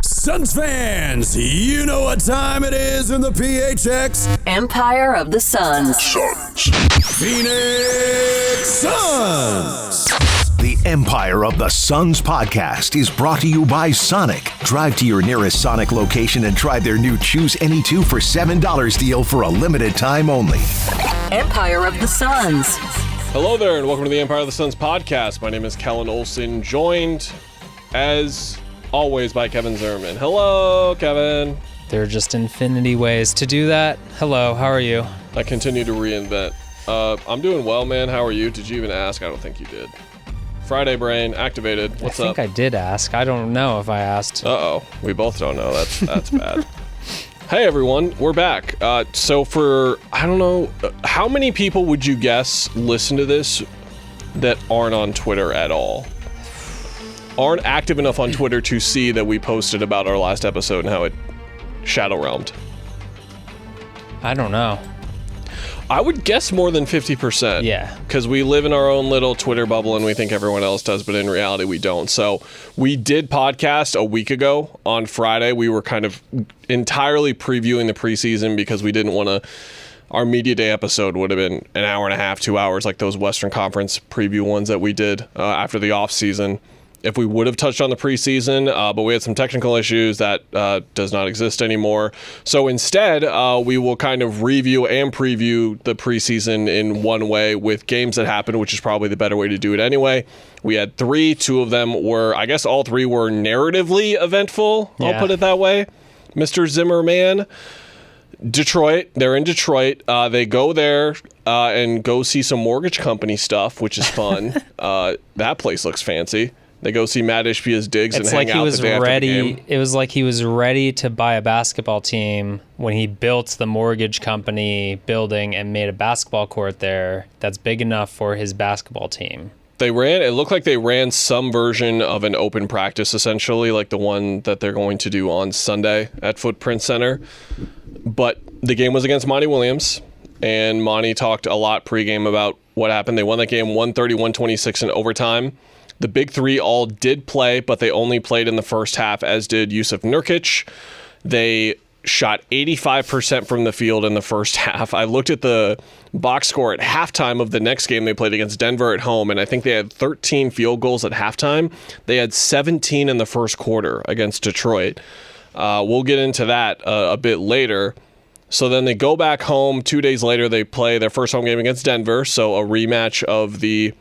Suns fans, you know what time it is in the PHX. Empire of the Suns. Phoenix Suns. The Empire of the Suns podcast is brought to you by Sonic. Drive to your nearest Sonic location and try their new Choose Any Two for $7 deal for a limited time only. Empire of the Suns. Hello there, and welcome to the Empire of the Suns podcast. My name is Kellen Olson, joined, as always, by Kevin Zimmerman. Hello, Kevin. There are just infinity ways to do that. Hello, how are you? I continue to reinvent. I'm doing well, man. How are you? Did you even ask? I don't think you did. Friday brain activated. What's up? I think I did ask. I don't know if I asked. Uh-oh. We both don't know. That's bad. Hey, everyone. We're back. So for, I don't know, how many people would you guess listen to this that aren't on Twitter at all? Aren't active enough on Twitter to see that we posted about our last episode and how it shadow realmed? I don't know. I would guess more than 50%. Yeah. Because we live in our own little Twitter bubble and we think everyone else does, but in reality we don't. So we did podcast a week ago on Friday. We were kind of entirely previewing the preseason because we didn't want to... Our media day episode would have been an hour and a half, 2 hours, like those Western Conference preview ones that we did after the offseason. If we would have touched on the preseason, but we had some technical issues that does not exist anymore. So instead, we will kind of review and preview the preseason in one way with games that happened, which is probably the better way to do it anyway. We had three. Two of them were, I guess all three were narratively eventful. Yeah. I'll put it that way. Mr. Zimmerman. Detroit. They're in Detroit. They go there and go see some mortgage company stuff, which is fun. That place looks fancy. They go see Matt Ishbia's digs and hang out the day after the game. It was like he was ready to buy a basketball team when he built the mortgage company building and made a basketball court there that's big enough for his basketball team. It looked like they ran some version of an open practice, essentially, like the one that they're going to do on Sunday at Footprint Center. But the game was against Monty Williams, and Monty talked a lot pregame about what happened. They won that game 130-126 in overtime. The big three all did play, but they only played in the first half, as did Jusuf Nurkic. They shot 85% from the field in the first half. I looked at the box score at halftime of the next game they played against Denver at home, and I think they had 13 field goals at halftime. They had 17 in the first quarter against Detroit. We'll get into that a bit later. So then they go back home. 2 days later, they play their first home game against Denver, so a rematch of the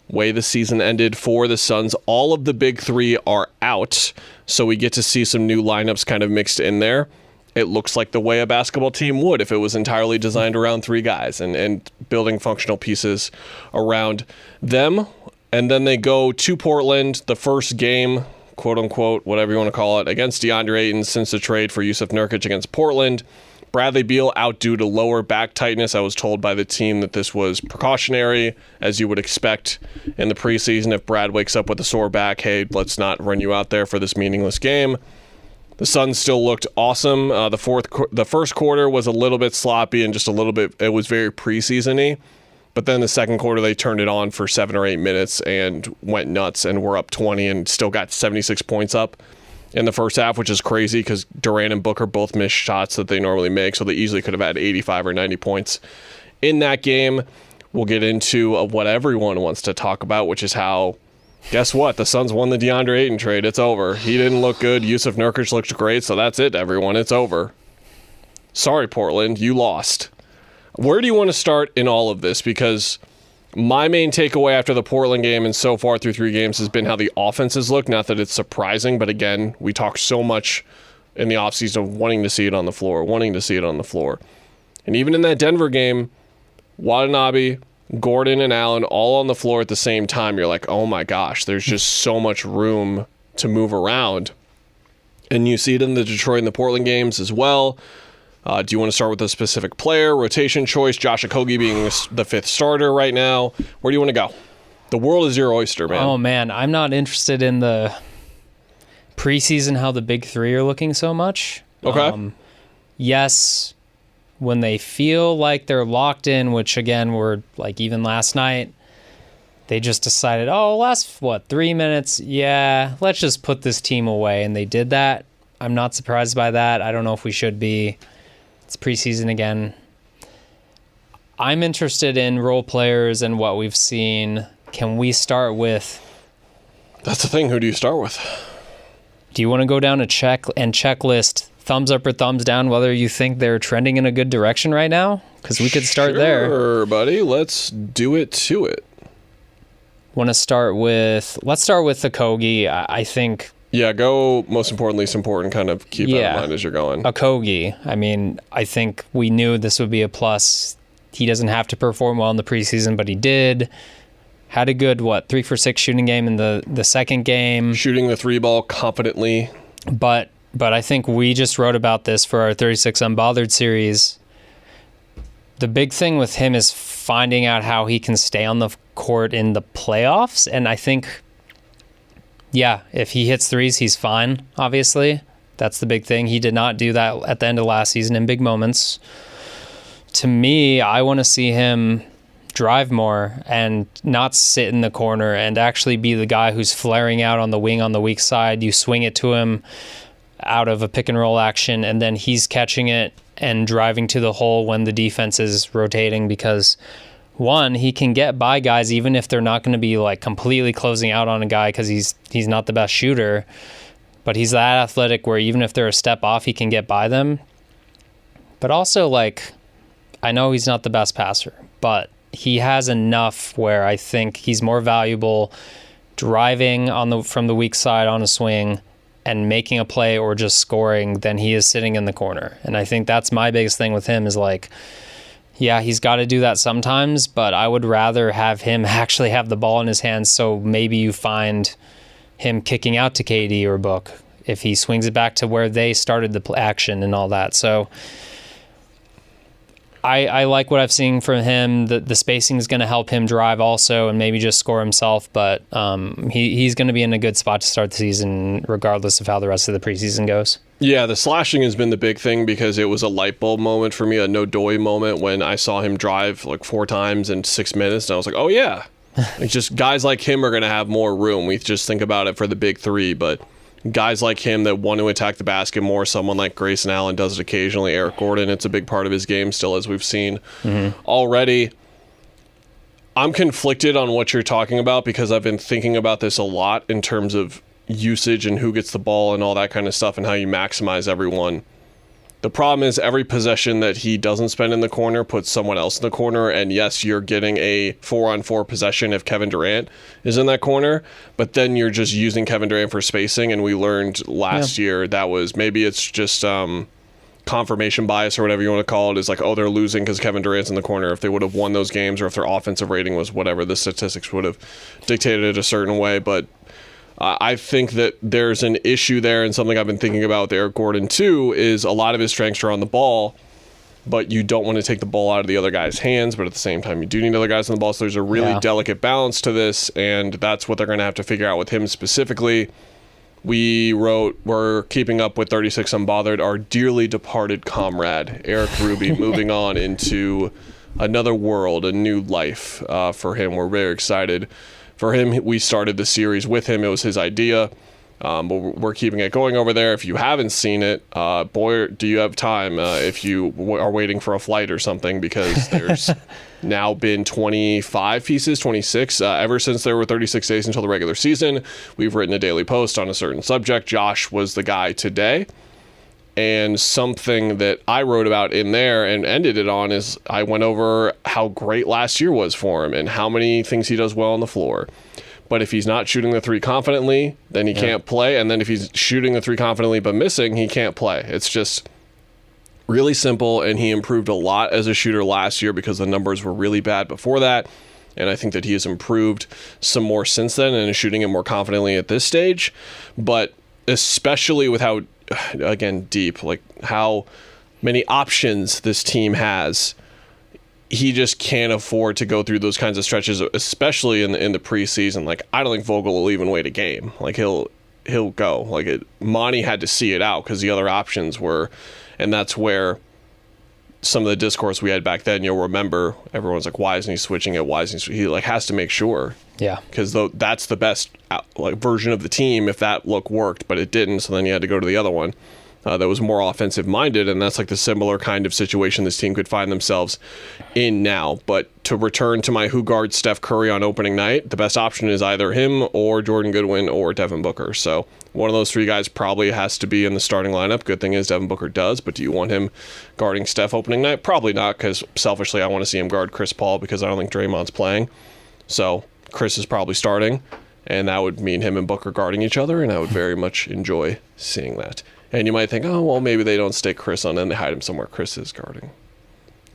way the season ended for the Suns. All of the big three are out, so we get to see some new lineups kind of mixed in there. It looks like the way a basketball team would if it was entirely designed around three guys and building functional pieces around them. And then they go to Portland, the first game, quote-unquote, whatever you want to call it, against DeAndre Ayton since the trade for Jusuf Nurkic against Portland. Bradley Beal out due to lower back tightness. I was told by the team that this was precautionary, as you would expect in the preseason. If Brad wakes up with a sore back, hey, let's not run you out there for this meaningless game. The Suns still looked awesome. The first quarter was a little bit sloppy and just a little bit, it was very preseason-y. But then the second quarter, they turned it on for 7 or 8 minutes and went nuts and were up 20 and still got 76 points up in the first half, which is crazy because Durant and Booker both missed shots that they normally make, so they easily could have had 85 or 90 points in that game. We'll get into what everyone wants to talk about, which is how, guess what? The Suns won the DeAndre Ayton trade. It's over. He didn't look good. Jusuf Nurkic looked great, so that's it, everyone. It's over. Sorry, Portland. You lost. Where do you want to start in all of this? Because my main takeaway after the Portland game and so far through 3 games has been how the offenses look. Not that it's surprising, but again, we talk so much in the offseason of wanting to see it on the floor. And even in that Denver game, Watanabe, Gordon, and Allen all on the floor at the same time. You're like, oh my gosh, there's just so much room to move around. And you see it in the Detroit and the Portland games as well. Do you want to start with a specific player, rotation choice, Josh Okogie being the 5th starter right now? Where do you want to go? The world is your oyster, man. Oh, man. I'm not interested in the preseason, how the big three are looking so much. Okay. Yes, when they feel like they're locked in, which, again, were like even last night, they just decided, last, 3 minutes? Yeah, let's just put this team away. And they did that. I'm not surprised by that. I don't know if we should be. It's preseason again. I'm interested in role players and what we've seen. Can we start with... That's the thing. Who do you start with? Do you want to go down a checklist, thumbs up or thumbs down, whether you think they're trending in a good direction right now? Because we could start there. Sure, buddy. Let's do it to it. Let's start with Okogie. I think... Yeah, go most important, least important, kind of keep that in mind as you're going. Okogie. I mean, I think we knew this would be a plus. He doesn't have to perform well in the preseason, but he did. Had a good, 3 for 6 shooting game in the second game. Shooting the 3 ball confidently. But I think we just wrote about this for our 36 Unbothered series. The big thing with him is finding out how he can stay on the court in the playoffs. And I think, if he hits threes, he's fine, obviously. That's the big thing. He did not do that at the end of last season in big moments. To me, I want to see him drive more and not sit in the corner and actually be the guy who's flaring out on the wing on the weak side. You swing it to him out of a pick and roll action, and then he's catching it and driving to the hole when the defense is rotating, because one, he can get by guys even if they're not going to be like completely closing out on a guy because he's not the best shooter, but he's that athletic where even if they're a step off, he can get by them. But also, like, I know he's not the best passer, but he has enough where I think he's more valuable driving from the weak side on a swing and making a play or just scoring than he is sitting in the corner. And I think that's my biggest thing with him is like, he's got to do that sometimes, but I would rather have him actually have the ball in his hands, so maybe you find him kicking out to KD or Book if he swings it back to where they started the action and all that. So I like what I've seen from him. The spacing is going to help him drive also and maybe just score himself, but he's going to be in a good spot to start the season regardless of how the rest of the preseason goes. Yeah, the slashing has been the big thing because it was a light bulb moment for me, a no-doy moment when I saw him drive like 4 times in 6 minutes, and I was like, oh yeah. Like, just guys like him are going to have more room. We just think about it for the big 3, but guys like him that want to attack the basket more, someone like Grayson Allen does it occasionally, Eric Gordon, it's a big part of his game still, as we've seen already. I'm conflicted on what you're talking about because I've been thinking about this a lot in terms of usage and who gets the ball and all that kind of stuff and how you maximize everyone. The problem is every possession that he doesn't spend in the corner puts someone else in the corner, and yes, you're getting a 4-on-4 possession if Kevin Durant is in that corner, but then you're just using Kevin Durant for spacing, and we learned last year that was, maybe it's just confirmation bias or whatever you want to call it, is like, oh, they're losing because Kevin Durant's in the corner. If they would have won those games or if their offensive rating was whatever, the statistics would have dictated it a certain way, but I think that there's an issue there, and something I've been thinking about with Eric Gordon too is a lot of his strengths are on the ball, but you don't want to take the ball out of the other guy's hands, but at the same time you do need other guys on the ball, so there's a really delicate balance to this, and that's what they're going to have to figure out with him specifically. We wrote, we're keeping up with 36 Unbothered, our dearly departed comrade, Eric Ruby, moving on into another world, a new life for him. We're very excited for him. We started the series with him. It was his idea. But we're keeping it going over there. If you haven't seen it, boy, do you have time if you are waiting for a flight or something, because there's now been 25 pieces, 26, ever since there were 36 days until the regular season. We've written a daily post on a certain subject. Josh was the guy today. And something that I wrote about in there and ended it on is I went over how great last year was for him and how many things he does well on the floor. But if he's not shooting the 3 confidently, then he can't play. And then if he's shooting the 3 confidently but missing, he can't play. It's just really simple, and he improved a lot as a shooter last year because the numbers were really bad before that. And I think that he has improved some more since then and is shooting it more confidently at this stage. But especially with how, again, deep, like how many options this team has, he just can't afford to go through those kinds of stretches, especially in the preseason. Like, I don't think Vogel will even wait a game. Like, he'll go. Like, Monty had to see it out because the other options were, and that's where some of the discourse we had back then, you'll remember, everyone's like, why isn't he switching it? Why isn't he like, has to make sure. Yeah. Because that's the best version of the team if that look worked, but it didn't. So then you had to go to the other one that was more offensive minded, and that's like the similar kind of situation this team could find themselves in now. But to return to my who guards Steph Curry on opening night, the best option is either him or Jordan Goodwin or Devin Booker. So one of those three guys probably has to be in the starting lineup. Good thing is Devin Booker does, but do you want him guarding Steph opening night? Probably not, because selfishly I want to see him guard Chris Paul because I don't think Draymond's playing. So Chris is probably starting, and that would mean him and Booker guarding each other, and I would very much enjoy seeing that. And you might think, oh, well, maybe they don't stick Chris on and they hide him somewhere. Chris is guarding.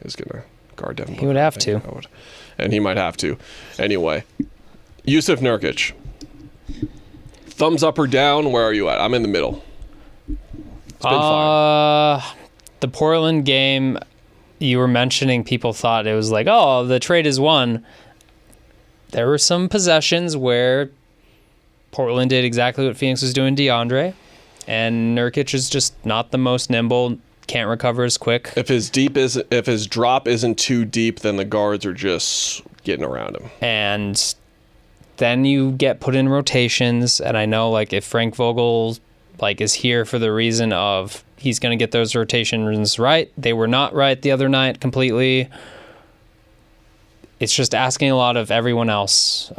He's going to guard Devin Booker. He would have to. And he might have to. Anyway, Yusuf Nurkic. Thumbs up or down? Where are you at? I'm in the middle. It's been fine. The Portland game, you were mentioning people thought it was like, oh, the trade is won. There were some possessions where Portland did exactly what Phoenix was doing to DeAndre. And Nurkic is just not the most nimble, can't recover as quick. If his drop isn't too deep, then the guards are just getting around him. And then you get put in rotations, and I know like if Frank Vogel is here for the reason of he's going to get those rotations right. They were not right the other night completely. It's just asking a lot of everyone else.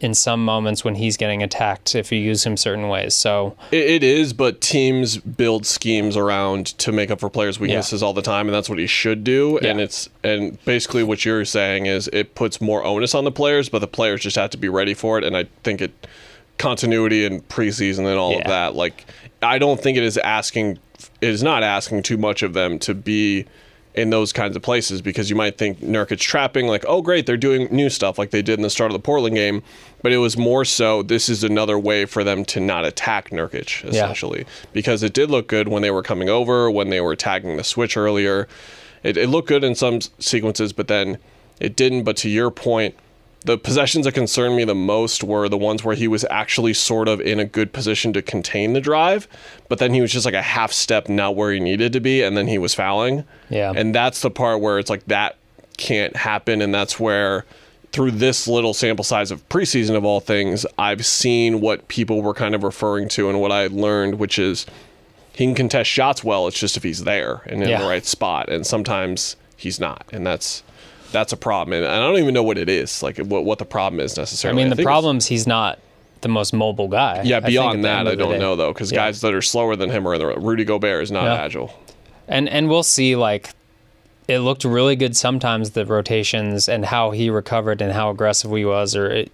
In some moments when he's getting attacked if you use him certain ways. So it is, but teams build schemes around to make up for players' weaknesses all the time, and that's what he should do. Yeah. And basically what you're saying is it puts more onus on the players, but the players just have to be ready for it. And I think continuity and preseason and all of that, like I don't think it is not asking too much of them to be in those kinds of places, because you might think Nurkic trapping, like, oh great, they're doing new stuff like they did in the start of the Portland game, but it was more so this is another way for them to not attack Nurkic, essentially, because it did look good when they were coming over, when they were tagging the switch earlier. It looked good in some sequences, but then it didn't. But to your point, the possessions that concerned me the most were the ones where he was actually sort of in a good position to contain the drive, but then he was just like a half step not where he needed to be, and then he was fouling. Yeah. And that's the part where it's like that can't happen, and that's where through this little sample size of preseason of all things, I've seen what people were kind of referring to and what I learned, which is he can contest shots well, it's just if he's there and in the right spot, and sometimes he's not, and that's a problem, and I don't even know what it is, like what the problem is necessarily. I mean, the problem's he's not the most mobile guy. Yeah, beyond that, I don't know, though, because guys that are slower than him are in the Rudy Gobert is not agile. And we'll see, like, it looked really good sometimes, the rotations, and how he recovered and how aggressive he was, Biz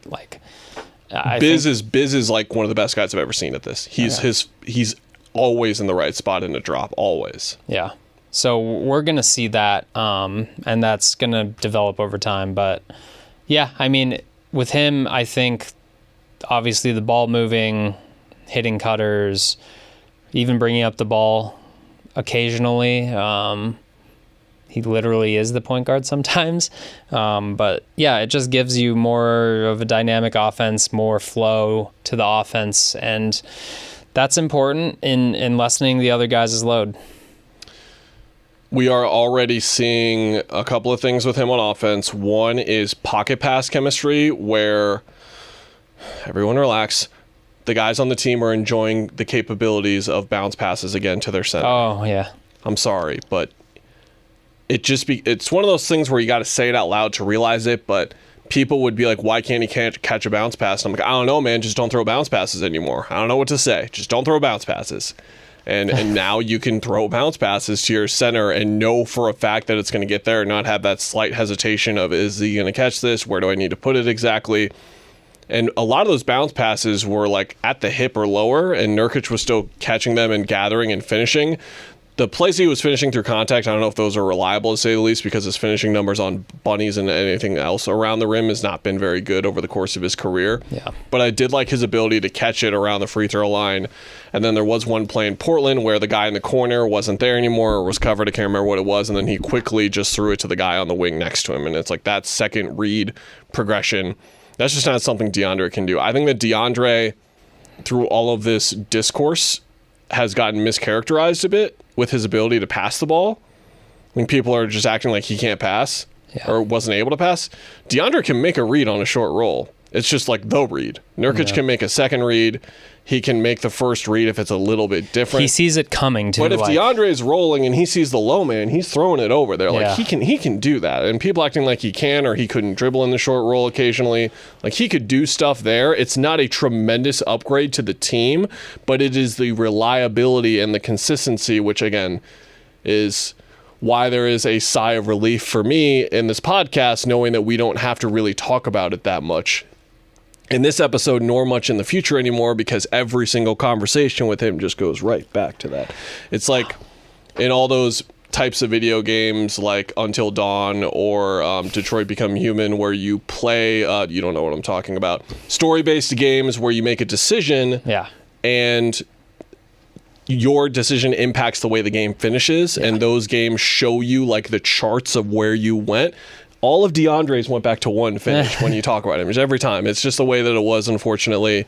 is like one of the best guys I've ever seen at this. He's always in the right spot in a drop, always. Yeah. So we're going to see that, and that's going to develop over time. But, yeah, I mean, with him, I think, obviously, the ball moving, hitting cutters, even bringing up the ball occasionally. He literally is the point guard sometimes. But, yeah, it just gives you more of a dynamic offense, more flow to the offense, and that's important in lessening the other guys' load. We are already seeing a couple of things with him on offense. One is pocket pass chemistry, where everyone relax. The guys on the team are enjoying the capabilities of bounce passes again to their center. Oh, yeah. I'm sorry, but it's one of those things where you got to say it out loud to realize it, but people would be like, why can't he catch a bounce pass? And I'm like, I don't know, man. Just don't throw bounce passes anymore. I don't know what to say. Just don't throw bounce passes. And now you can throw bounce passes to your center and know for a fact that it's going to get there and not have that slight hesitation of, is he going to catch this? Where do I need to put it exactly? And a lot of those bounce passes were like at the hip or lower, and Nurkic was still catching them and gathering and finishing. The plays he was finishing through contact, I don't know if those are reliable to say the least, because his finishing numbers on bunnies and anything else around the rim has not been very good over the course of his career. Yeah. But I did like his ability to catch it around the free throw line. And then there was one play in Portland where the guy in the corner wasn't there anymore or was covered. I can't remember what it was. And then he quickly just threw it to the guy on the wing next to him. And it's like that second read progression. That's just not something DeAndre can do. I think that DeAndre, through all of this discourse, has gotten mischaracterized a bit with his ability to pass the ball. I think people are just acting like he can't pass or wasn't able to pass. DeAndre can make a read on a short roll. It's just like the read. Nurkic can make a second read. He can make the first read if it's a little bit different. He sees it coming too. But if DeAndre is rolling and he sees the low man, he's throwing it over there. Like he can do that. And people acting like he can or he couldn't dribble in the short roll occasionally. Like he could do stuff there. It's not a tremendous upgrade to the team, but it is the reliability and the consistency, which again is why there is a sigh of relief for me in this podcast, knowing that we don't have to really talk about it that much in this episode, nor much in the future anymore, because every single conversation with him just goes right back to that. It's like in all those types of video games like Until Dawn or Detroit Become Human, where you play, you don't know what I'm talking about, story-based games where you make a decision and your decision impacts the way the game finishes, and those games show you like the charts of where you went. All of DeAndre's went back to one finish when you talk about him. Every time. It's just the way that it was, unfortunately.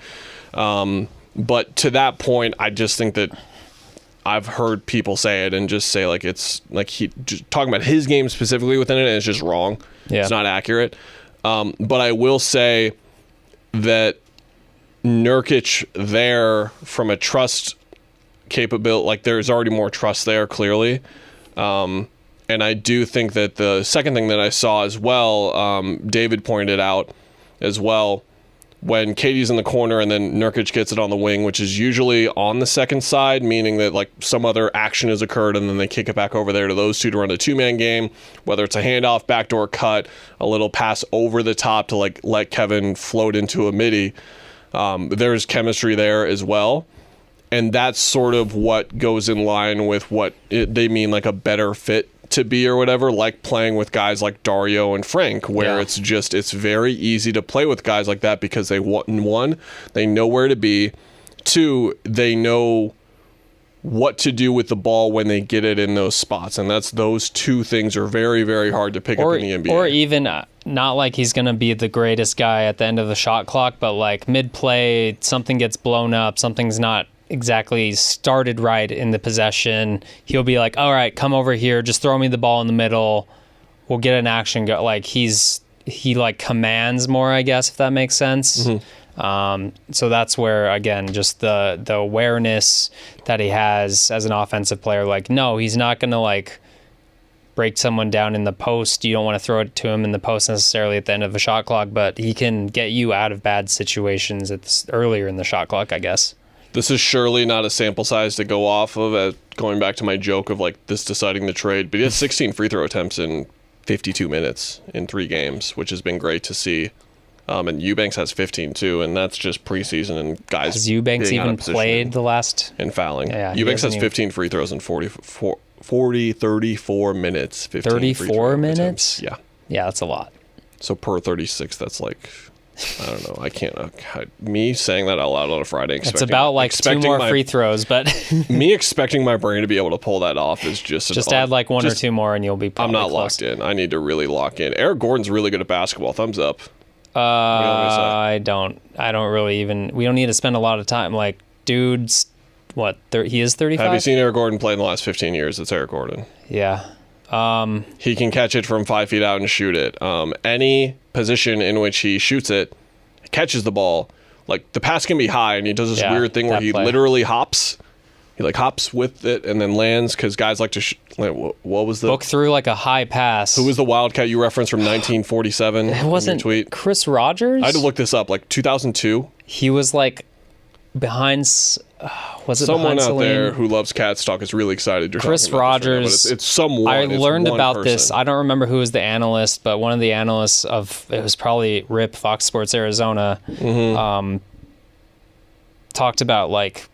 But to that point, I just think that I've heard people say it and just say like it's like he just talking about his game specifically within it, and it's just wrong. It's not accurate. But I will say that Nurkic there from a trust capability, like there's already more trust there, clearly. And I do think that the second thing that I saw as well, David pointed out as well, when Katie's in the corner and then Nurkic gets it on the wing, which is usually on the second side, meaning that like some other action has occurred and then they kick it back over there to those two to run a two-man game, whether it's a handoff, backdoor cut, a little pass over the top to like let Kevin float into a midi. There's chemistry there as well. And that's sort of what goes in line with what they mean like a better fit to be or whatever, like playing with guys like Dario and Frank, where it's very easy to play with guys like that because they, one, they know where to be. Two, they know what to do with the ball when they get it in those spots. And those two things are very, very hard to pick up in the NBA. Or even not like he's going to be the greatest guy at the end of the shot clock, but like mid-play, something gets blown up, something's not exactly started right in the possession, he'll be like, all right, come over here, just throw me the ball in the middle, we'll get an action go. Like he like commands more, I guess, if that makes sense. So that's where, again, just the awareness that he has as an offensive player, like, no, he's not gonna like break someone down in the post. You don't want to throw it to him in the post necessarily at the end of a shot clock, but he can get you out of bad situations earlier in the shot clock, I guess. This is surely not a sample size to go off of, going back to my joke of like this deciding the trade, but he has 16 free throw attempts in 52 minutes in 3 games, which has been great to see. And Eubanks has 15 too, and that's just preseason and guys. Has Eubanks even played the last? In fouling. Yeah, Eubanks has 15 free throws in 34 minutes. 34 minutes? Attempts. Yeah. Yeah, that's a lot. So per 36, that's like, I don't know. I can't. Me saying that out loud on a Friday. It's about like 2 more free throws, but me expecting my brain to be able to pull that off is just add like 1 or 2 more, and you'll be. I'm not close. locked in. I need to really lock in. Eric Gordon's really good at basketball. Thumbs up. I don't really even. We don't need to spend a lot of time. Like, dude's what? He is 35. Have you seen Eric Gordon play in the last 15 years? It's Eric Gordon. Yeah. He can catch it from 5 feet out and shoot it. Any position in which he shoots it, catches the ball. Like, the pass can be high, and he does this weird thing where he literally hops. He like hops with it and then lands, because guys like to what was the book through like a high pass. Who was the Wildcat you referenced from 1947? It wasn't tweet. Chris Rogers. I had to look this up. Like 2002. He was like behind. Was it someone behind out Celine? There who loves Cats talk is really excited? You're Chris Rogers. Right now, it's someone. I learned about person. this. I don't remember who was the analyst, but one of the analysts it was probably Rip Fox Sports Arizona. Talked about like.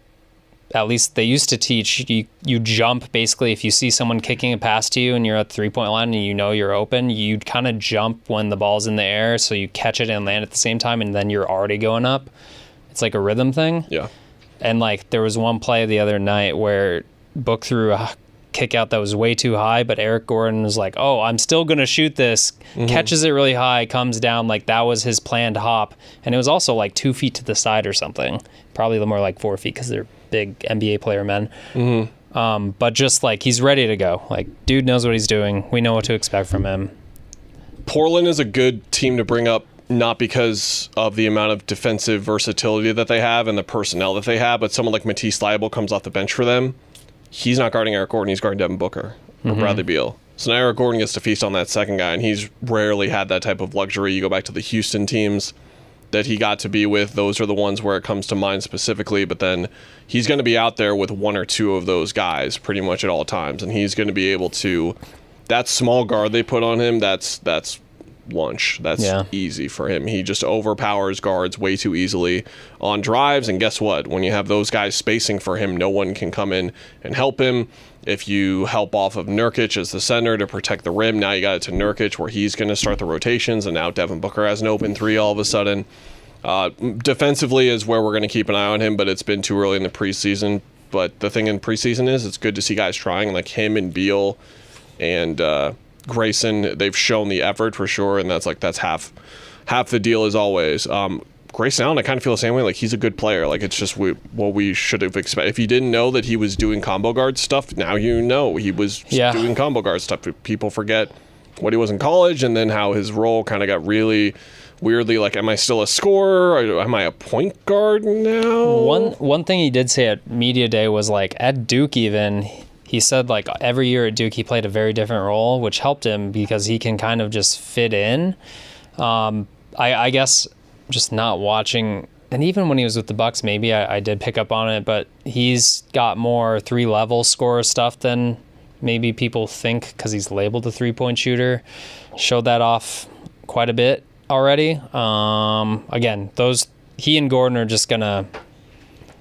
At least they used to teach you jump basically if you see someone kicking a pass to you and you're at the 3-point line and you know you're open, you'd kind of jump when the ball's in the air so you catch it and land at the same time, and then you're already going up. It's like a rhythm thing. Yeah. And like there was one play the other night where Book threw a kick out that was way too high, but Eric Gordon was like, oh, I'm still going to shoot this, catches it really high, comes down, like that was his planned hop. And it was also like 2 feet to the side or something, probably more like 4 feet because they're big NBA player men. But just like he's ready to go. Like dude knows what he's doing. We know what to expect from him. Portland is a good team to bring up not because of the amount of defensive versatility that they have and the personnel that they have, but someone like Matisse Thybulle comes off the bench for them. He's not guarding Eric Gordon, he's guarding Devin Booker or Bradley Beal. So now Eric Gordon gets to feast on that second guy, and he's rarely had that type of luxury. You go back to the Houston teams that he got to be with, those are the ones where it comes to mind specifically, but then he's going to be out there with one or two of those guys pretty much at all times, and he's going to be able to, that small guard they put on him, that's lunch. That's easy for him. He just overpowers guards way too easily on drives, and guess what? When you have those guys spacing for him, no one can come in and help him. If you help off of Nurkic as the center to protect the rim, now you got it to Nurkic where he's going to start the rotations, and now Devin Booker has an open three all of a sudden. Defensively is where we're going to keep an eye on him, but it's been too early in the preseason. But the thing in preseason is it's good to see guys trying, like him and Beal and Grayson. They've shown the effort for sure, and that's half the deal as always. Grayson Allen, I kind of feel the same way. Like, he's a good player. Like, it's just what we should have expected. If you didn't know that he was doing combo guard stuff, now you know he was doing combo guard stuff. People forget what he was in college, and then how his role kind of got really weirdly, like, am I still a scorer? Or am I a point guard now? One thing he did say at Media Day was, like, at Duke even, he said, like, every year at Duke he played a very different role, which helped him because he can kind of just fit in. I guess just not watching, and even when he was with the Bucks, maybe I did pick up on it, but he's got more 3-level scorer stuff than maybe people think because he's labeled a 3-point shooter. Showed that off quite a bit already. Again, he and Gordon are just gonna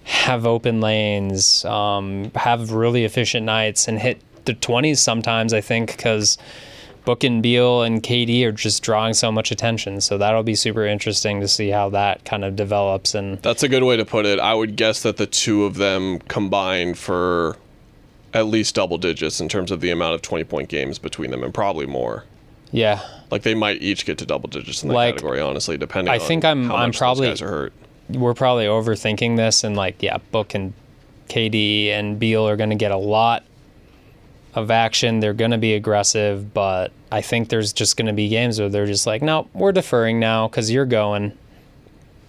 have open lanes, have really efficient nights, and hit the 20s sometimes, I think, because Book and Beal and KD are just drawing so much attention. So that'll be super interesting to see how that kind of develops. And that's a good way to put it. I would guess that the two of them combine for at least double digits in terms of the amount of 20-point games between them, and probably more. Yeah. Like, they might each get to double digits in that category, honestly, depending on how much those guys are hurt. We're probably overthinking this, and Book and KD and Beal are going to get a lot of action. They're going to be aggressive, but I think there's just going to be games where they're just like, no, we're deferring now because you're going.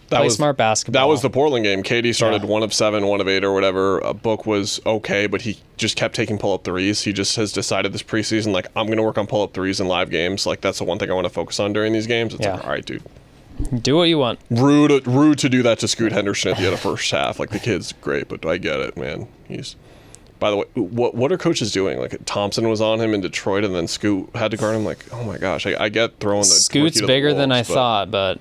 Play smart basketball. That was the Portland game. KD started 1 of 7, 1 of 8 or whatever. Book was okay, but he just kept taking pull-up threes. He just has decided this preseason, like, I'm going to work on pull-up threes in live games. Like, that's the one thing I want to focus on during these games. It's like, all right, dude. Do what you want. Rude to do that to Scoot Henderson at the end of the first half. Like, the kid's great, but I get it, man. By the way, what are coaches doing? Like, Thompson was on him in Detroit, and then Scoot had to guard him. Like, oh my gosh, I get throwing the Scoot's bigger than I thought, but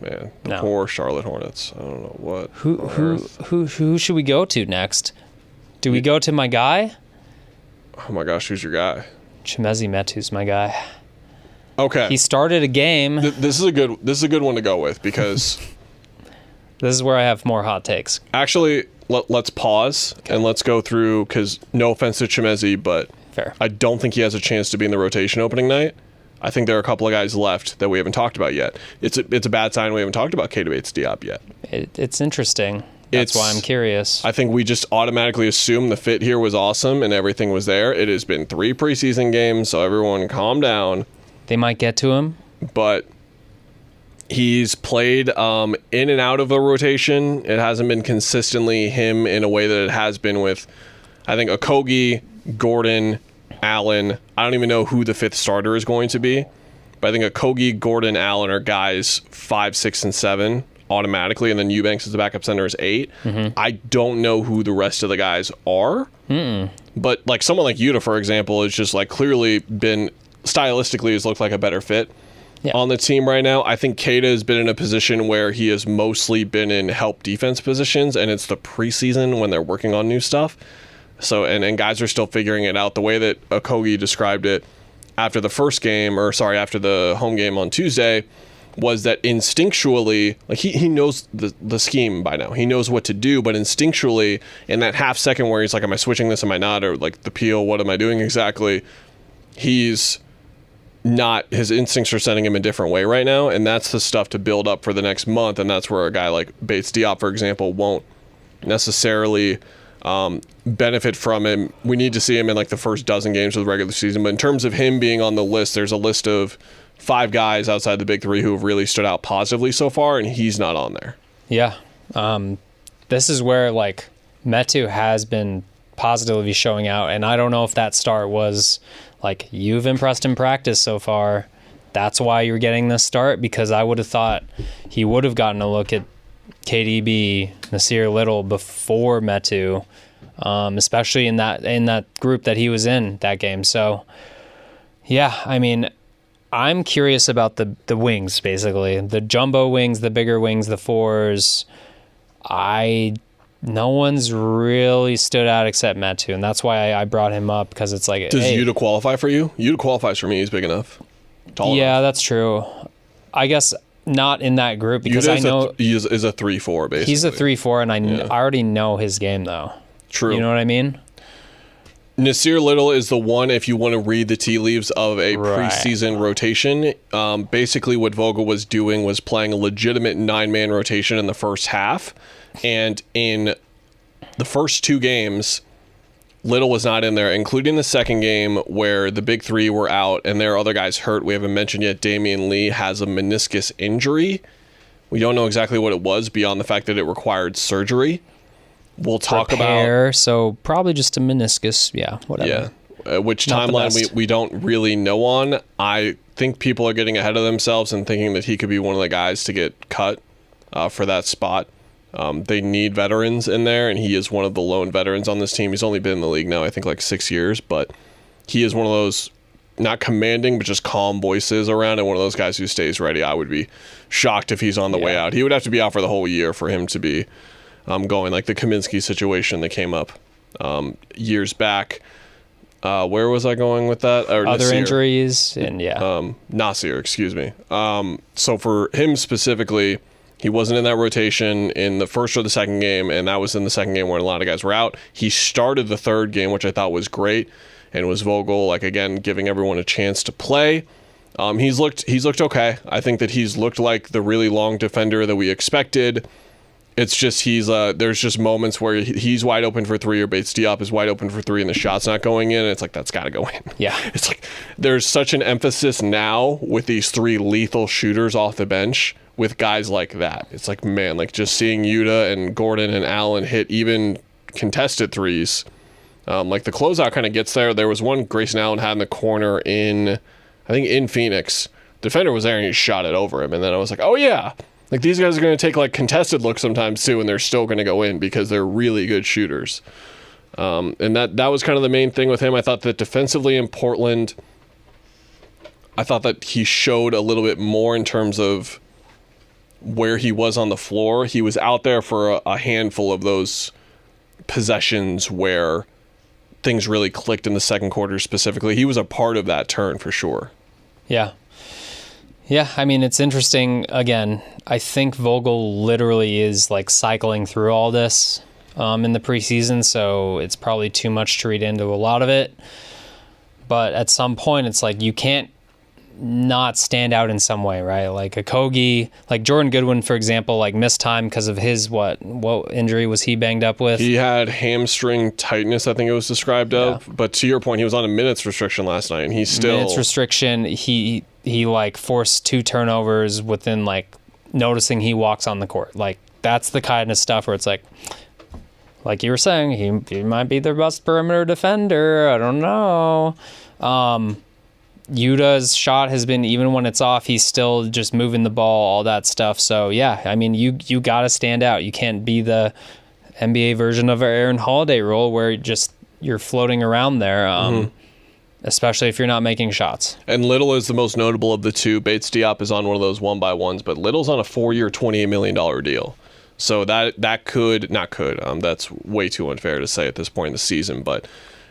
man, poor Charlotte Hornets. I don't know what. Who should we go to next? Do we go to my guy? Oh my gosh, who's your guy? Chimezie Metu's my guy. Okay. He started a game. This is a good one to go with because this is where I have more hot takes. Actually, let's pause and let's go through, because no offense to Chimezie, but fair. I don't think he has a chance to be in the rotation opening night. I think there are a couple of guys left that we haven't talked about yet. It's a bad sign we haven't talked about Keita Bates-Diop yet. It's interesting. That's why I'm curious. I think we just automatically assume the fit here was awesome and everything was there. It has been 3 preseason games, so everyone calm down. They might get to him. But he's played in and out of a rotation. It hasn't been consistently him in a way that it has been with, I think, Okogie, Gordon, Allen. I don't even know who the 5th starter is going to be. But I think Okogie, Gordon, Allen are guys 5, 6, and 7 automatically. And then Eubanks as the backup center is 8. Mm-hmm. I don't know who the rest of the guys are. Mm-mm. But like someone like Yuta, for example, is just like clearly been, stylistically, has looked like a better fit on the team right now. I think Keita has been in a position where he has mostly been in help defense positions, and it's the preseason when they're working on new stuff. So and guys are still figuring it out. The way that Okogie described it after the after the home game on Tuesday was that instinctually, like he knows the scheme by now. He knows what to do, but instinctually, in that half second where he's like, am I switching this, am I not? Or like the peel, what am I doing exactly? He's not, his instincts are sending him a different way right now, and that's the stuff to build up for the next month, and that's where a guy like Bates-Diop, for example, won't necessarily benefit from him. We need to see him in like the first dozen games of the regular season, but in terms of him being on the list, there's a list of 5 guys outside the big 3 who have really stood out positively so far, and he's not on there. Yeah. This is where, like, Metu has been positively showing out, and I don't know if that start was, like, you've impressed in practice so far, that's why you're getting this start, because I would have thought he would have gotten a look at KDB, Nasir Little before Metu, especially in that group that he was in that game. So, yeah, I mean, I'm curious about the wings, basically. The jumbo wings, the bigger wings, the 4s. No one's really stood out except Metu, and that's why I brought him up, because it's like, Does Yuta qualify for you? Yuta qualifies for me. He's big enough. Tall enough. That's true. I guess not in that group, because I know he is a 3-4, basically. He's a 3-4, and I already know his game, though. True. You know what I mean? Nasir Little is the one, if you want to read the tea leaves of a preseason rotation. Basically, what Vogel was doing was playing a legitimate 9-man rotation in the first half. And in the first 2 games, Little was not in there, including the second game where the big 3 were out and there are other guys hurt. We haven't mentioned yet, Damian Lee has a meniscus injury. We don't know exactly what it was beyond the fact that it required surgery. We'll talk about... So probably just a meniscus. Yeah, whatever. Yeah. Which timeline we don't really know on. I think people are getting ahead of themselves and thinking that he could be one of the guys to get cut for that spot. They need veterans in there, and he is one of the lone veterans on this team. He's only been in the league now, I think, like 6 years, but he is one of those not commanding, but just calm voices around, and one of those guys who stays ready. I would be shocked if he's on the way out. He would have to be out for the whole year for him to be going, like the Kaminsky situation that came up years back. Where was I going with that? Or other Nasir. Injuries, and Nasir, excuse me. So for him specifically, he wasn't in that rotation in the first or the second game, and that was in the second game where a lot of guys were out. He started the third game, which I thought was great, and it was Vogel, like, again, giving everyone a chance to play. He's looked okay. I think that he's looked like the really long defender that we expected. It's just there's just moments where he's wide open for 3 or Bates Diop is wide open for 3 and the shot's not going in, and it's like, that's got to go in. Yeah. It's like there's such an emphasis now with these 3 lethal shooters off the bench with guys like that. It's like, man, like just seeing Yuta and Gordon and Allen hit even contested 3s. Like the closeout kind of gets there. There was one Grayson Allen had in the corner in Phoenix. Defender was there and he shot it over him. And then I was like, oh yeah, like these guys are going to take like contested looks sometimes too, and they're still going to go in because they're really good shooters. And that was kind of the main thing with him. I thought that defensively in Portland, I thought that he showed a little bit more in terms of where he was on the floor. He was out there for a handful of those possessions where things really clicked in the second quarter specifically. He was a part of that turn for sure. Yeah. Yeah, I mean, it's interesting. Again, I think Vogel literally is like cycling through all this in the preseason, so it's probably too much to read into a lot of it. But at some point, it's like you can't not stand out in some way, right? Like Okogie, like Jordan Goodwin, for example, like missed time because of his what injury was he banged up with? He had hamstring tightness, I think it was described of. But to your point, he was on a minutes restriction last night, and he's still minutes restriction. He like forced 2 turnovers within like noticing he walks on the court. Like that's the kind of stuff where it's like you were saying, he might be their best perimeter defender. I don't know. Yuta's shot has been, even when it's off, he's still just moving the ball, all that stuff. So yeah, I mean, you got to stand out. You can't be the NBA version of our Aaron Holiday role where you're floating around there, especially if you're not making shots. And Little is the most notable of the two. Bates Diop is on one of those 1x1s, but Little's on a 4-year, $28 million deal. So that could, that's way too unfair to say at this point in the season, but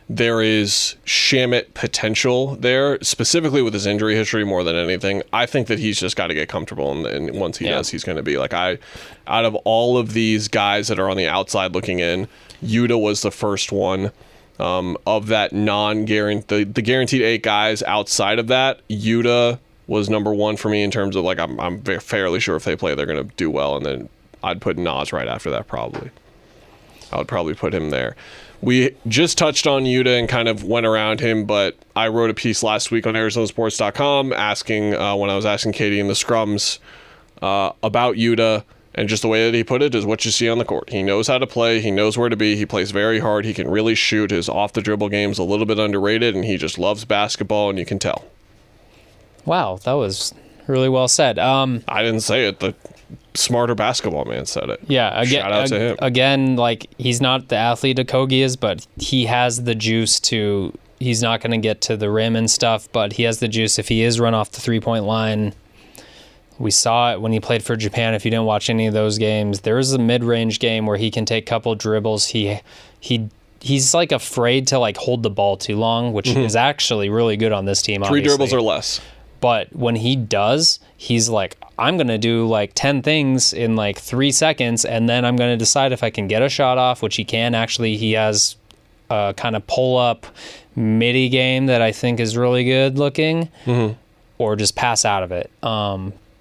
there is Shamit potential there, specifically with his injury history more than anything. I think that he's just got to get comfortable, and once he does, he's going to be like, out of all of these guys that are on the outside looking in, Yuta was the first one of that the guaranteed 8 guys. Outside of that, Yuta was number 1 for me in terms of like, I'm fairly sure if they play, they're going to do well, and then I'd put Nas right after that probably. I would probably put him there. We just touched on Yuta and kind of went around him, but I wrote a piece last week on ArizonaSports.com asking, when I was asking Katie in the scrums about Yuta, and just the way that he put it is what you see on the court. He knows how to play. He knows where to be. He plays very hard. He can really shoot. His off-the-dribble game's a little bit underrated, and he just loves basketball, and you can tell. Wow, that was really well said. I didn't say it. The smarter basketball man said it. Yeah, again, shout out to him. Again, like, he's not the athlete Okogie is, but he has the juice to. He's not going to get to the rim and stuff, but he has the juice if he is run off the 3-point line. We saw it when he played for Japan. If you didn't watch any of those games, there is a mid-range game where he can take a couple dribbles. He's like afraid to like hold the ball too long, which is actually really good on this team. 3 obviously. dribbles or less. But when he does, he's like, I'm going to do like 10 things in like 3 seconds, and then I'm going to decide if I can get a shot off, which he can. Actually, he has a kind of pull-up midi game that I think is really good looking, or just pass out of it.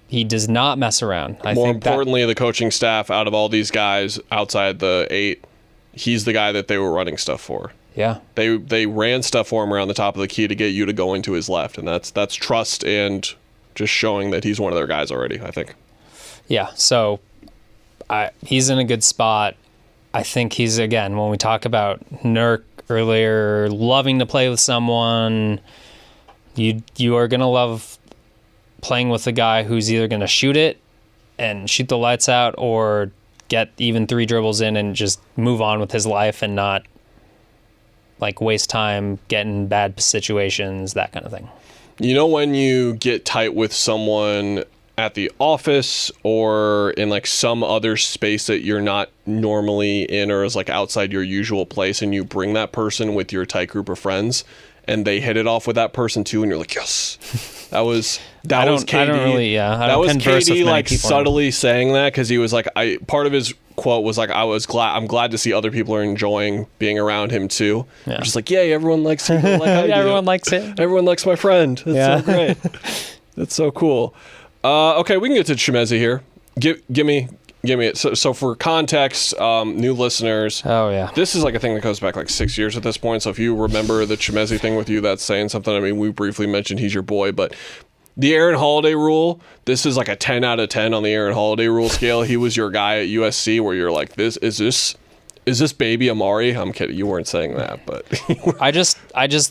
He does not mess around. More importantly, the coaching staff, out of all these guys outside the 8, he's the guy that they were running stuff for. Yeah. They ran stuff for him around the top of the key to get you to go into his left, and that's trust and just showing that he's one of their guys already, I think. Yeah, so he's in a good spot. I think he's, again, when we talk about Nurk earlier, loving to play with someone, you are going to love playing with a guy who's either going to shoot it and shoot the lights out or get even 3 dribbles in and just move on with his life and not like waste time, get in bad situations, that kind of thing. You know, when you get tight with someone at the office or in like some other space that you're not normally in or is like outside your usual place, and you bring that person with your tight group of friends and they hit it off with that person too, and you're like, yes. That was KD. I don't really, that was KD like subtly saying that, because he was like, part of his quote was like, I'm glad to see other people are enjoying being around him too. Yeah. Just like, yay, everyone likes people like I do. Everyone likes him. Everyone likes my friend. That's so great. That's so cool. Okay, we can get to Chimezie here. Give me it. So for context, new listeners. Oh yeah. This is like a thing that goes back like 6 years at this point. So if you remember the Chimezie thing with you, that's saying something. I mean, we briefly mentioned he's your boy, but the Aaron Holiday rule, this is like a 10 out of 10 on the Aaron Holiday rule scale. He was your guy at USC where you're like, is this baby Amari? I'm kidding. You weren't saying that, but I just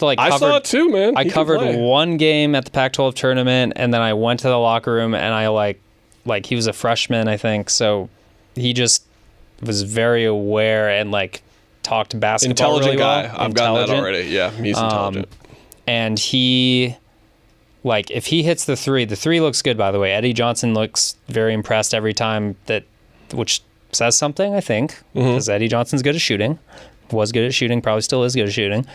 like I saw it too, man. I covered one game at the Pac-12 tournament, and then I went to the locker room, and I like he was a freshman, I think, so he just was very aware and like talked basketball intelligent really well. Guy. I've gotten that already. Yeah, he's intelligent. And he, like, if he hits the three looks good, by the way. Eddie Johnson looks very impressed every time, which says something, I think, because Eddie Johnson's good at shooting. Was good at shooting, probably still is good at shooting.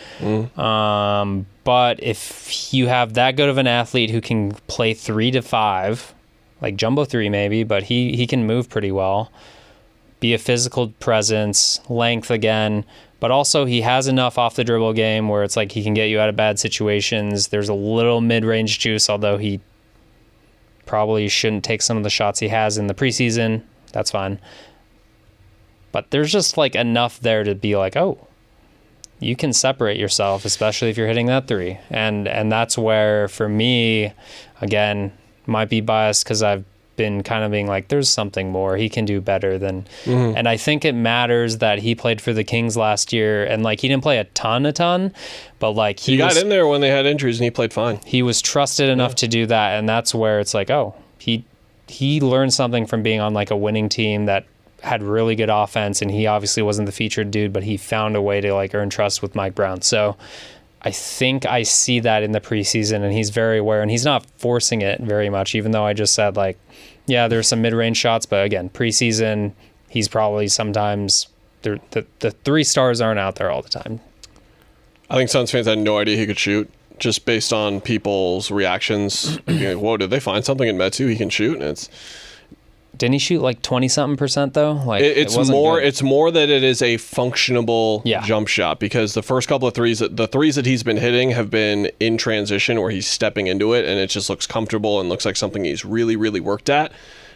But if you have that good of an athlete who can play 3 to 5, like jumbo 3 maybe, but he can move pretty well, be a physical presence, length again, but also he has enough off the dribble game where it's like he can get you out of bad situations. There's a little mid-range juice, although he probably shouldn't take some of the shots he has in the preseason. That's fine. But there's just like enough there to be like, oh, you can separate yourself, especially if you're hitting that 3. And that's where, for me, again, might be biased because I've been kind of being like, there's something more. He can do better than... And I think it matters that he played for the Kings last year, and like he didn't play a ton, but like he got in there when they had injuries and he played fine. He was trusted enough to do that, and that's where it's like, oh, he learned something from being on like a winning team that had really good offense, and he obviously wasn't the featured dude, but he found a way to like earn trust with Mike Brown. So I think I see that in the preseason, and he's very aware, and he's not forcing it very much, even though I just said like, yeah, there's some mid-range shots, but again, preseason, he's probably sometimes the 3 stars aren't out there all the time. I think Suns fans had no idea he could shoot, just based on people's reactions. Being like, whoa, did they find something in Metu he can shoot? And didn't he shoot like 20-something% though? Like it's more that it is a functionable jump shot, because the first couple of threes that he's been hitting have been in transition where he's stepping into it, and it just looks comfortable and looks like something he's really, really worked at,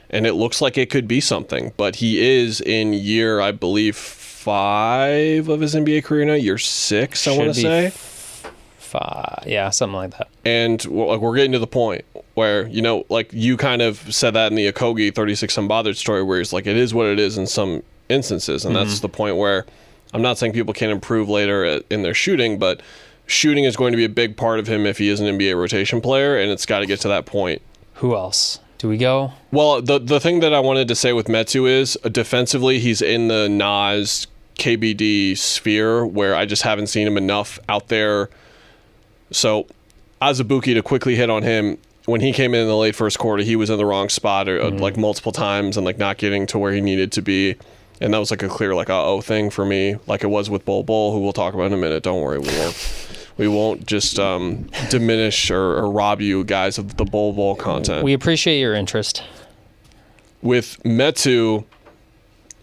and it looks like it could be something. But he is in year, I believe, 5 of his NBA career now, year 6, I want to say. 5, yeah, something like that. And we're getting to the point where, like you kind of said that in the Okogie 36 Unbothered story, where it's like it is what it is in some instances. And that's the point where I'm not saying people can't improve later in their shooting, but shooting is going to be a big part of him if he is an NBA rotation player, and it's got to get to that point. Who else? Do we go? Well, the thing that I wanted to say with Metu is defensively, he's in the Nas KBD sphere where I just haven't seen him enough out there. So, Azubuike, to quickly hit on him, when he came in the late first quarter, he was in the wrong spot like multiple times and like not getting to where he needed to be. And that was like a clear like uh-oh thing for me, like it was with Bol Bol, who we'll talk about in a minute. Don't worry, we won't just diminish or rob you guys of the Bol Bol content. We appreciate your interest. With Metu,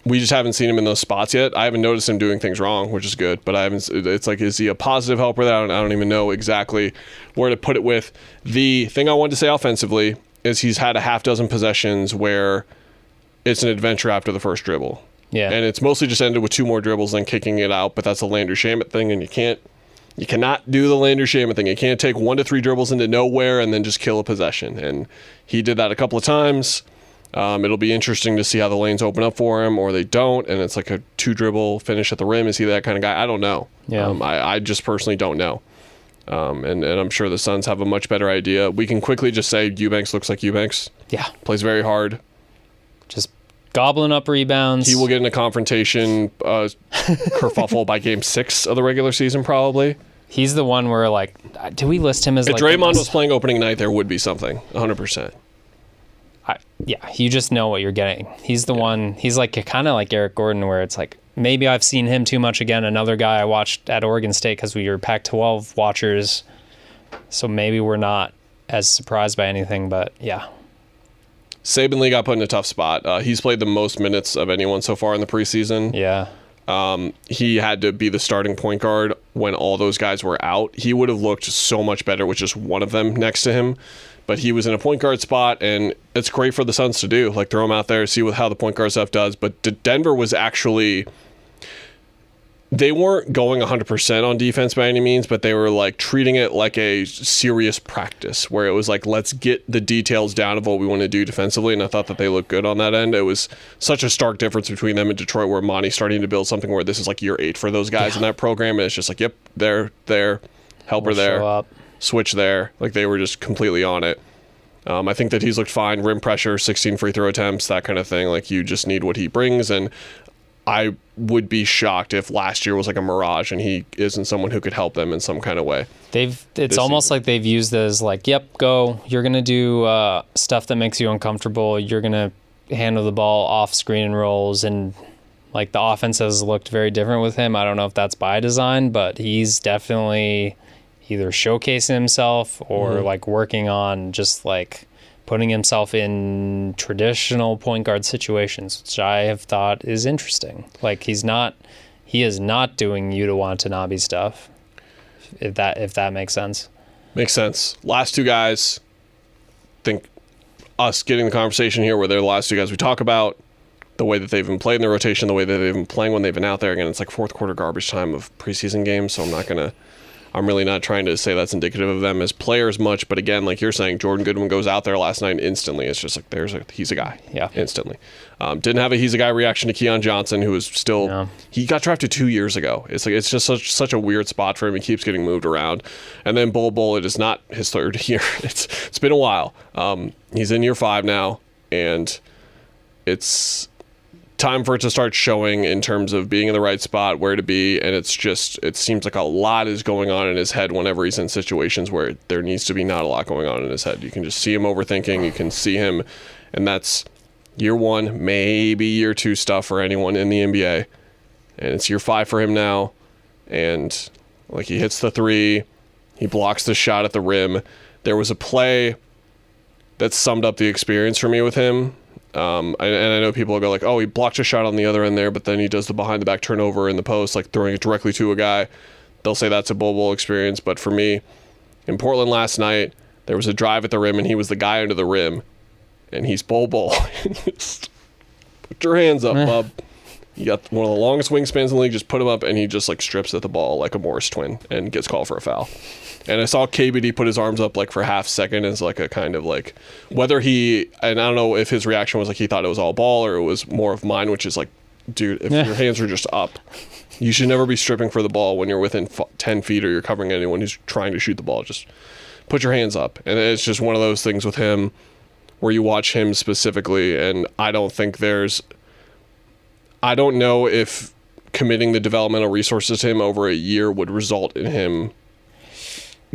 we just haven't seen him in those spots yet. I haven't noticed him doing things wrong, which is good. But I haven't. It's like, is he a positive helper? That I don't even know exactly where to put it with. The thing I wanted to say offensively is he's had a half dozen possessions where it's an adventure after the first dribble. Yeah. And it's mostly just ended with 2 more dribbles than kicking it out. But that's a Landry Shamet thing, and you cannot do the Landry Shamet thing. You can't take 1 to 3 dribbles into nowhere and then just kill a possession. And he did that a couple of times. It'll be interesting to see how the lanes open up for him or they don't, and it's like a 2 dribble finish at the rim. Is he that kind of guy? I don't know. Yeah. I just personally don't know. And I'm sure the Suns have a much better idea. We can quickly just say Eubanks looks like Eubanks. Yeah. Plays very hard. Just gobbling up rebounds. He will get in a confrontation kerfuffle by game 6 of the regular season probably. He's the one where, like, do we list him as if like... Draymond was playing opening night, there would be something, 100%. Yeah, you just know what you're getting. He's the one, he's like kind of like Eric Gordon, where it's like, maybe I've seen him too much again. Another guy I watched at Oregon State because we were Pac-12 watchers, so maybe we're not as surprised by anything, but yeah. Saban Lee got put in a tough spot. He's played the most minutes of anyone so far in the preseason. Yeah. He had to be the starting point guard when all those guys were out. He would have looked so much better with just one of them next to him. But he was in a point guard spot, and it's great for the Suns to do. Like, throw him out there, see how the point guard stuff does. But Denver was actually... They weren't going 100% on defense by any means, but they were, like, treating it like a serious practice, where it was like, let's get the details down of what we want to do defensively, and I thought that they looked good on that end. It was such a stark difference between them and Detroit, where Monty's starting to build something where this is, like, year 8 for those guys in that program, and it's just like, yep, there, helper We'll there. show up. Switch there. Like, they were just completely on it. I think that he's looked fine. Rim pressure, 16 free throw attempts, that kind of thing. Like, you just need what he brings, and I would be shocked if last year was like a mirage and he isn't someone who could help them in some kind of way. It's almost like they've used it as like, yep, go. You're going to do stuff that makes you uncomfortable. You're going to handle the ball off screen and rolls, and like the offense has looked very different with him. I don't know if that's by design, but he's definitely either showcasing himself or like working on just like putting himself in traditional point guard situations, which I have thought is interesting. Like, he is not doing Yuta Watanabe stuff, if that makes sense. Makes sense. Last 2 guys, think us getting the conversation here where they're the last 2 guys we talk about, the way that they've been playing the rotation, the way that they've been playing when they've been out there. Again, it's like 4th quarter garbage time of preseason games, so I'm really not trying to say that's indicative of them as players much, but again, like you're saying, Jordan Goodwin goes out there last night and instantly it's just like he's a guy. Yeah. Instantly. Didn't have a he's a guy reaction to Keon Johnson, who is still he got drafted 2 years ago. It's like it's just such a weird spot for him. He keeps getting moved around. And then Bol, it is not his 3rd year. It's been a while. He's in year 5 now, and it's time for it to start showing in terms of being in the right spot, where to be, and it seems like a lot is going on in his head whenever he's in situations where there needs to be not a lot going on in his head. You can just see him overthinking, you can see him, and that's year 1, maybe year 2 stuff for anyone in the NBA, and it's year 5 for him now, and like he hits the 3, he blocks the shot at the rim. There was a play that summed up the experience for me with him. And I know people will go like, oh, he blocked a shot on the other end there, but then he does the behind the back turnover in the post, like throwing it directly to a guy. They'll say that's a Bol experience. But for me, in Portland last night, there was a drive at the rim and he was the guy under the rim, and he's Bol. Put your hands up, bub. You got one of the longest wingspans in the league. Just put him up, and he just like strips at the ball like a Morris twin and gets called for a foul. And I saw KBD put his arms up like for half second as like a kind of like whether he, and I don't know if his reaction was like he thought it was all ball or it was more of mine, which is like, dude, if your hands are just up, you should never be stripping for the ball when you're within 10 feet or you're covering anyone who's trying to shoot the ball. Just put your hands up. And it's just one of those things with him where you watch him specifically, and I don't know if committing the developmental resources to him over a year would result in him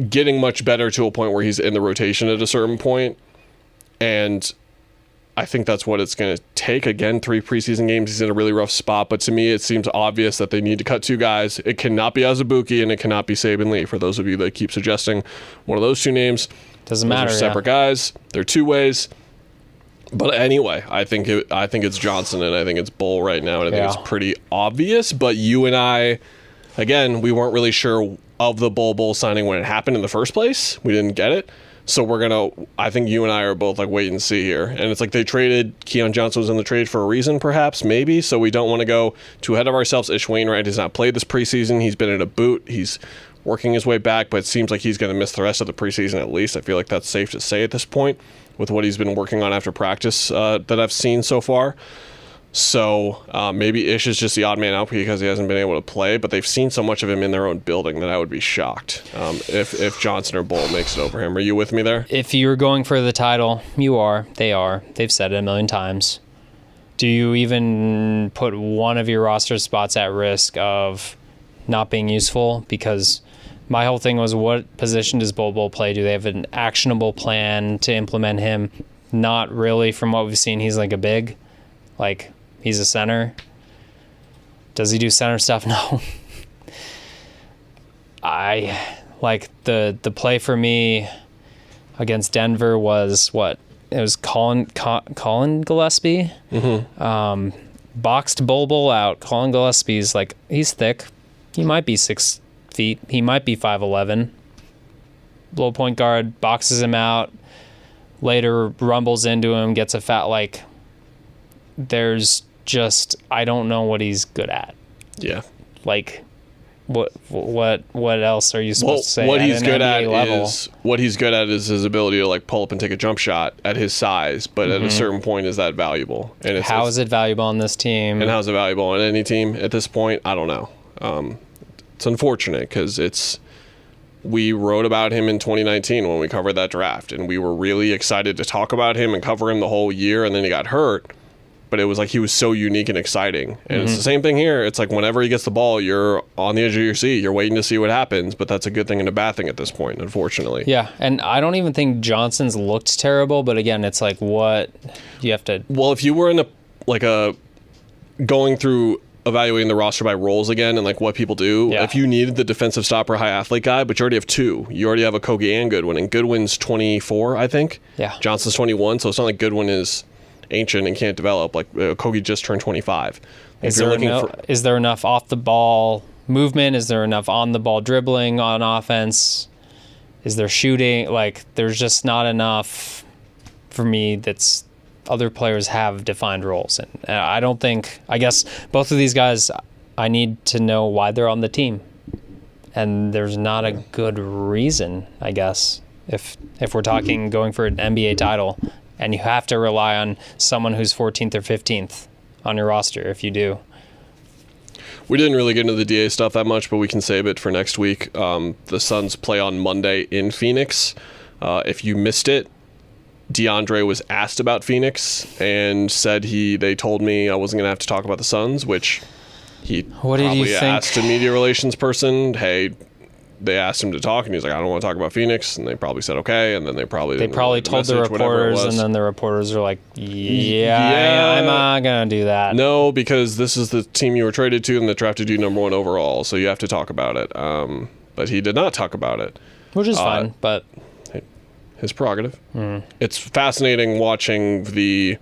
getting much better to a point where he's in the rotation at a certain point. And I think that's what it's going to take. Again, 3 preseason games, he's in a really rough spot. But to me, it seems obvious that they need to cut 2 guys. It cannot be Azubuike and it cannot be Saban Lee. For those of you that keep suggesting one of those 2 names, doesn't matter. They're separate guys. They're 2 ways. But anyway, I think it's Johnson and I think it's Bull right now, and I think it's pretty obvious. But you and I, again, we weren't really sure of the Bull signing when it happened in the first place. We didn't get it. So I think you and I are both like wait and see here. And it's like they traded, Keon Johnson was in the trade for a reason, perhaps, maybe. So we don't want to go too ahead of ourselves. Ish Wainwright has not played this preseason. He's been in a boot. He's working his way back, but it seems like he's going to miss the rest of the preseason at least. I feel like that's safe to say at this point with what he's been working on after practice that I've seen so far. So maybe Ish is just the odd man out because he hasn't been able to play, but they've seen so much of him in their own building that I would be shocked if Johnson or Bull makes it over him. Are you with me there? If you're going for the title, you are. They are. They've said it a million times. Do you even put one of your roster spots at risk of not being useful? Because my whole thing was, what position does Bull play? Do they have an actionable plan to implement him? Not really. From what we've seen, he's like a big. Like, he's a center. Does he do center stuff? No. I like the play for me against Denver was what? It was Colin Gillespie. Mm-hmm. Boxed Bull out. Colin Gillespie's like, he's thick. He might be 6 feet. He might be 5'11". Low point guard, boxes him out. Later rumbles into him, gets a fat like. There's just, I don't know what he's good at. Yeah. Like, what else are you supposed to say? What he's good at is his ability to like pull up and take a jump shot at his size. But at a certain point, is that valuable? And how is it valuable on this team? And how is it valuable on any team at this point? I don't know. It's unfortunate because we wrote about him in 2019 when we covered that draft, and we were really excited to talk about him and cover him the whole year, and then he got hurt. But it was like he was so unique and exciting. And it's the same thing here. It's like whenever he gets the ball, you're on the edge of your seat. You're waiting to see what happens. But that's a good thing and a bad thing at this point, unfortunately. Yeah, and I don't even think Johnson's looked terrible. But again, it's like what you have to... Well, if you were in going through evaluating the roster by roles again and like what people do, if you needed the defensive stopper, high athlete guy, but you already have 2. You already have Okogie and Goodwin. And Goodwin's 24, I think. Yeah. Johnson's 21, so it's not like Goodwin is ancient and can't develop. Like Okogie just turned 25. Is there enough off the ball movement? Is there enough on the ball dribbling on offense? Is there shooting? Like, there's just not enough for me. That's other players have defined roles, and I guess both of these guys, I need to know why they're on the team, and there's not a good reason, I guess, if we're talking going for an NBA title. And you have to rely on someone who's 14th or 15th on your roster if you do. We didn't really get into the DA stuff that much, but we can save it for next week. The Suns play on Monday in Phoenix. If you missed it, DeAndre was asked about Phoenix and said they told me I wasn't going to have to talk about the Suns, which he probably asked a media relations person, hey, they asked him to talk, and he's like, I don't want to talk about Phoenix, and they probably said okay, and then they probably told the reporters, and then the reporters are like, I'm not gonna do that. No, because this is the team you were traded to, and they drafted you number 1 overall, so you have to talk about it. But he did not talk about it, which is fine, but his prerogative. It's fascinating watching it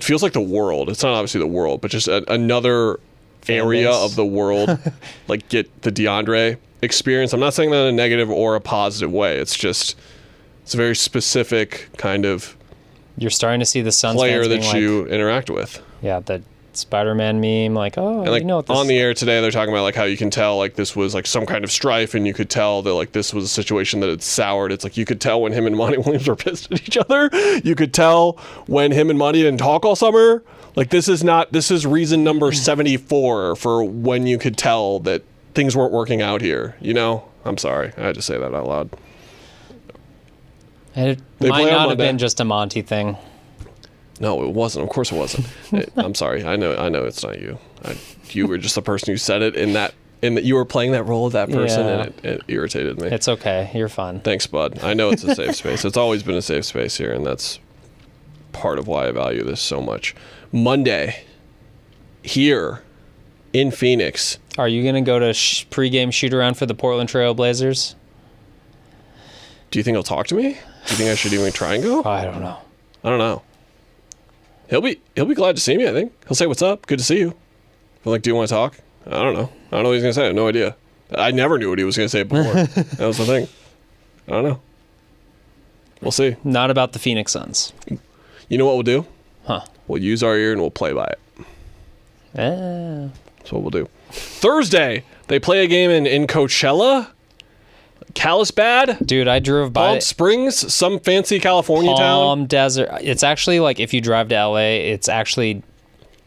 feels like the world. It's not obviously the world, but just another area of the world like get the DeAndre experience. I'm not saying that in a negative or a positive way. It's a very specific kind of you're starting to see the Suns player that you interact with. Yeah, that Spider-Man meme, like, oh, And like you know what this on the air today, they're talking about like how you can tell like this was like some kind of strife, and you could tell that like this was a situation that had soured. It's like you could tell when him and Monty Williams were pissed at each other. You could tell when him and Monty didn't talk all summer. Like this is reason number 74 for when you could tell that things weren't working out here. You know, I'm sorry, I had to say that out loud. It They might play on not have Monday. been just a Monty thing. No, it wasn't. Of course it wasn't. I'm sorry. I know it's not you. You were just the person who said it in that you were playing that role of that person, Yeah. and it irritated me. It's okay. You're fine. Thanks, bud. I know it's a safe space. It's always been a safe space here, and that's part of why I value this so much. Monday, here in Phoenix. Are you going to go to pregame shoot-around for the Portland Trail Blazers? Do you think he'll talk to me? Do you think I should even try and go? I don't know. I don't know. He'll be glad to see me, I think. He'll say, "What's up? Good to see you." I'm like, "Do you want to talk?" I don't know. I don't know what he's going to say. I have no idea. I never knew what he was going to say before. That was the thing. I don't know. We'll see. Not about the Phoenix Suns. You know what we'll do? Huh. We'll use our ear and we'll play by it. That's what we'll do. Thursday, they play a game in Coachella, Carlsbad, Dude, I drove by Palm Springs, some fancy California town. Palm Desert. It's actually like if you drive to LA, it's actually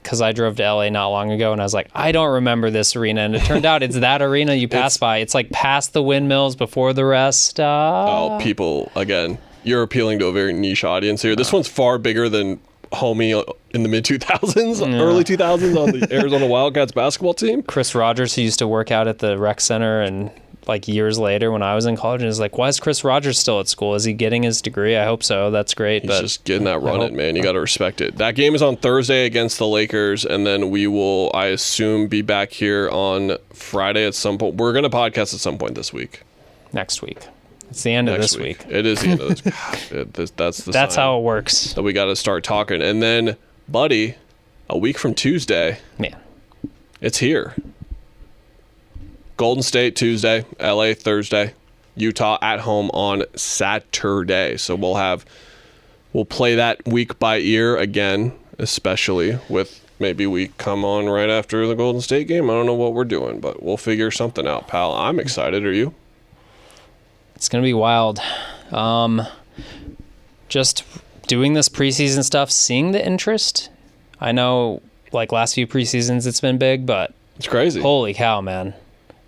because I drove to LA not long ago and I was like, I don't remember this arena. And it turned out it's that arena you pass by. It's like past the windmills before the rest. Oh, people, again, you're appealing to a very niche audience here. This one's far bigger than homie in the mid-2000s, early 2000s on the Arizona Wildcats basketball team. Chris Rogers, who used to work out at the rec center, and like years later when I was in college, and is like, why is Chris Rogers still at school? Is he getting his degree? I hope so. That's great. He's but just getting that run in, man. You got to respect it. That game is on Thursday against the Lakers, and then we will, I assume, be back here on Friday at some point. We're going to podcast at some point this week. Next week. It's the end of this week. It is the end of this week. That's That's sign how it works. that we got to start talking. And then, buddy, a week from Tuesday, Man. it's here. Golden State Tuesday, LA Thursday, Utah at home on Saturday. So we'll play that week by ear again, especially with maybe we come on right after the Golden State game. I don't know what we're doing, but we'll figure something out, pal. I'm excited. Are you? It's going to be wild. Just doing this preseason stuff, seeing the interest. I know like last few preseasons it's been big, but It's crazy. holy cow, man.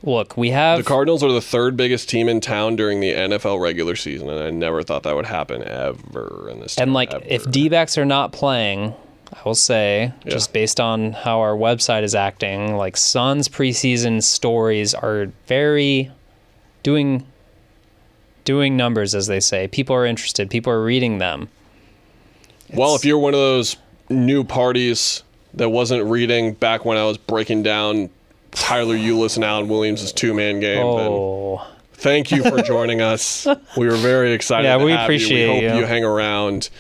Look, we have The Cardinals are the third biggest team in town during the NFL regular season, and I never thought that would happen ever in this town. and like if D-backs are not playing, I will say, just based on how our website is acting, like Suns preseason stories are very doing numbers, as they say. People are interested. People are reading them. Well, if you're one of those new parties that wasn't reading back when I was breaking down Tyler Ulis and Alan Williams' two-man game, then thank you for joining us. We were very excited Yeah, to we have appreciate you. We hope you. you hang around.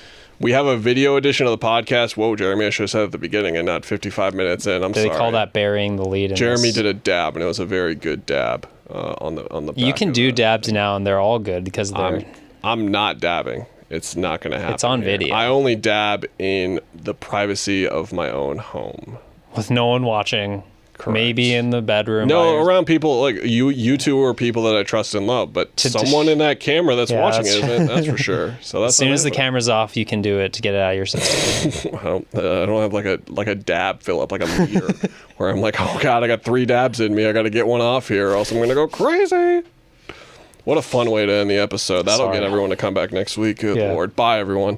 We have a video edition of the podcast. Whoa, Jeremy, I should have said at the beginning and not 55 minutes in. I'm Do sorry. they call that burying the lead? In Jeremy this? did a dab, and it was a very good dab on the back You can of do the- dabs now, and they're all good because they're. I'm not dabbing. It's not going to happen. It's on here. video. I only dab in the privacy of my own home. with no one watching. Correct. Maybe in the bedroom. No, by your- around people like you two are people that I trust and love, but someone in that camera that's Yeah, watching that's it, isn't, that's for sure. So that's As soon as the camera. camera's off, you can do it to get it out of your system. I don't have like a dab fill up, like a meter, where I'm like, oh God, I got 3 dabs in me. I got to get one off here, or else I'm going to go crazy. What a fun way to end the episode. That'll Sorry. get everyone to come back next week. Good Yeah. Lord. Bye, everyone.